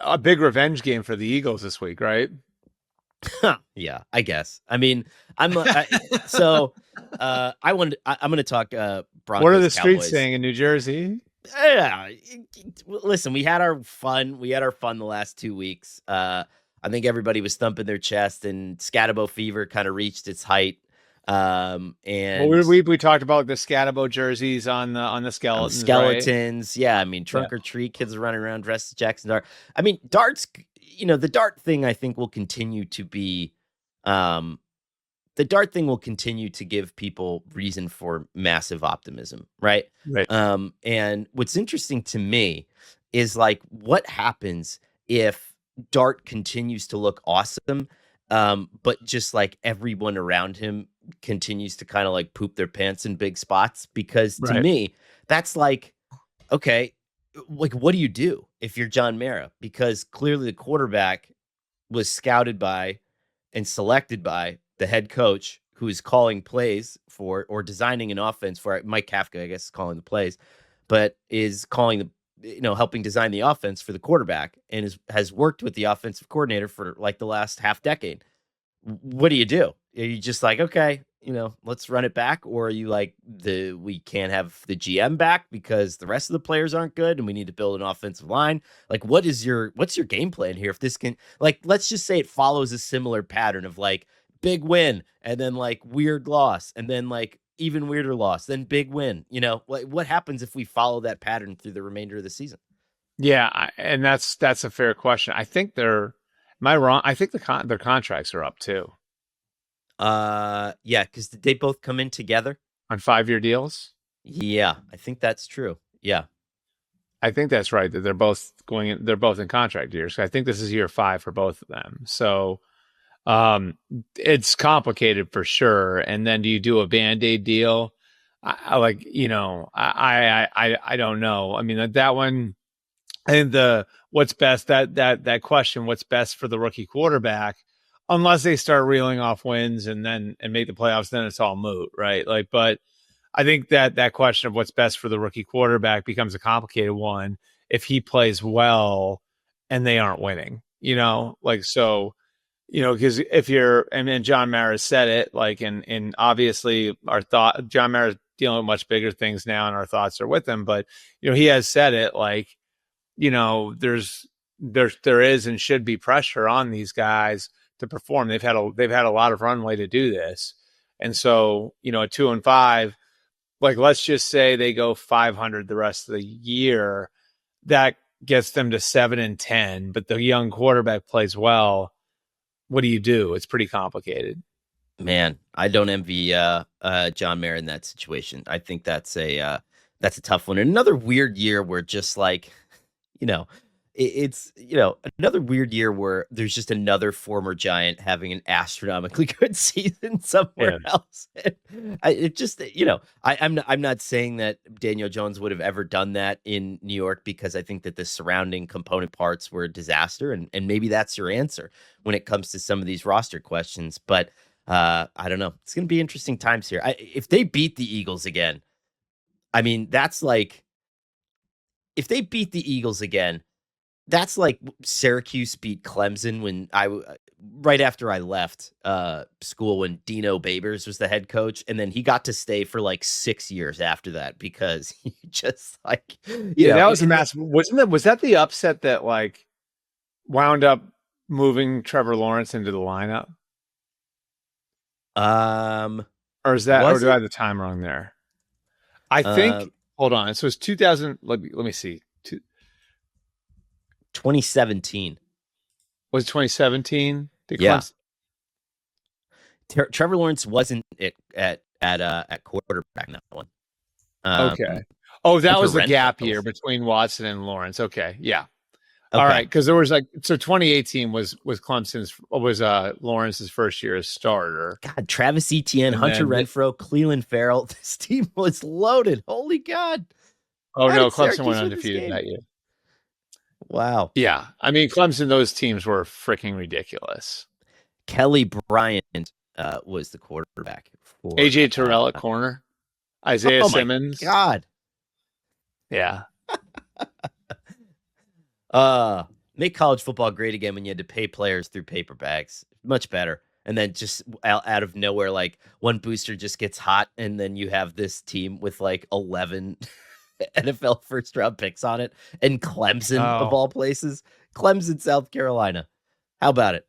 a big revenge game for the Eagles this week, right? Yeah, I guess. I mean, I'm so I wanted. I'm going to talk What are Broncos the streets Cowboys. saying in New Jersey? Yeah, listen, we had our fun. We had our fun the last 2 weeks. I think everybody was thumping their chest, and Scatabo fever kind of reached its height. Well, And we talked about the Scatabo jerseys on the on the skeletons, right? skeletons, yeah. I mean, Yeah. trunk or treat, kids are running around dressed as Jaxson Dart. I mean, darts. The dart thing, I think, will continue to be. The dart thing will continue to give people reason for massive optimism, right? Right. And what's interesting to me is like what happens if Dart continues to look awesome, but just like everyone around him continues to kind of like poop their pants in big spots. Because to Right. me, that's like, okay, like what do you do if you're John Mara? Because clearly the quarterback was scouted by and selected by the head coach who is calling plays for or designing an offense for Mike Kafka, I guess, is calling the plays, but is calling helping design the offense for the quarterback and has worked with the offensive coordinator for like the last half decade. What do? Are you just like, okay, let's run it back? Or are you like we can't have the GM back because the rest of the players aren't good and we need to build an offensive line? Like, what's your game plan here? If this can, like, let's just say it follows a similar pattern of like big win and then like weird loss and then like even weirder loss, then big win, what happens if we follow that pattern through the remainder of the season? Yeah, and that's a fair question. I think they're. Am I wrong? I think their contracts are up too Yeah, because did they both come in together on 5-year deals? Yeah, I think that's true. Yeah. I think that's right. That they're both going in. They're both in contract years. I think this is year 5 for both of them. So, it's complicated for sure. And then do you do a Band-Aid deal? I like, I don't know. I mean, that one. I think what's best that question, what's best for the rookie quarterback, unless they start reeling off wins and make the playoffs, then it's all moot, right? Like, but I think that question of what's best for the rookie quarterback becomes a complicated one if he plays well and they aren't winning, like so. Because if you're, and John Mara said it, like, and obviously John Mara's dealing with much bigger things now, and our thoughts are with him. But he has said it, like, there is and should be pressure on these guys to perform. They've had a lot of runway to do this, and so at 2-5, like let's just say they go 500 the rest of the year, that gets them to 7-10. But the young quarterback plays well. What do you do? It's pretty complicated. Man, I don't envy John Mara in that situation. I think that's a tough one. And another weird year where just like, it's another weird year where there's just another former Giant having an astronomically good season somewhere else. It just I'm not saying that Daniel Jones would have ever done that in New York, because I think that the surrounding component parts were a disaster, and maybe that's your answer when it comes to some of these roster questions. But I don't know. It's going to be interesting times here. If they beat the Eagles again, I mean, that's like, if they beat the Eagles again, that's like Syracuse beat Clemson when right after I left school, when Dino Babers was the head coach, and then he got to stay for like 6 years after that because he just like, that was a massive. Was that the upset that like wound up moving Trevor Lawrence into the lineup? Or is that, or do I have the time wrong there? I think. Hold on. So it's 2000. Let me see. 2017. Was it 2017? Yeah. Trevor Lawrence wasn't at quarterback in that one. Okay. Oh, that was the gap year between Watson and Lawrence. Okay. Yeah. Okay. All right. Because there was 2018 was Lawrence's first year as starter. God, Travis Etienne, and Hunter Renfrow, Cleveland Farrell. This team was loaded. Holy God. Oh, no. Clemson went undefeated that year. Wow. Yeah. I mean, Clemson, those teams were freaking ridiculous. Kelly Bryant was the quarterback for AJ Terrell at corner. Isaiah Simmons. God. Yeah. Make college football great again when you had to pay players through paper bags. Much better. And then just out of nowhere, like one booster just gets hot, and then you have this team with like 11 NFL first round picks on it, and Clemson of Oh, all places, Clemson, South Carolina. How about it?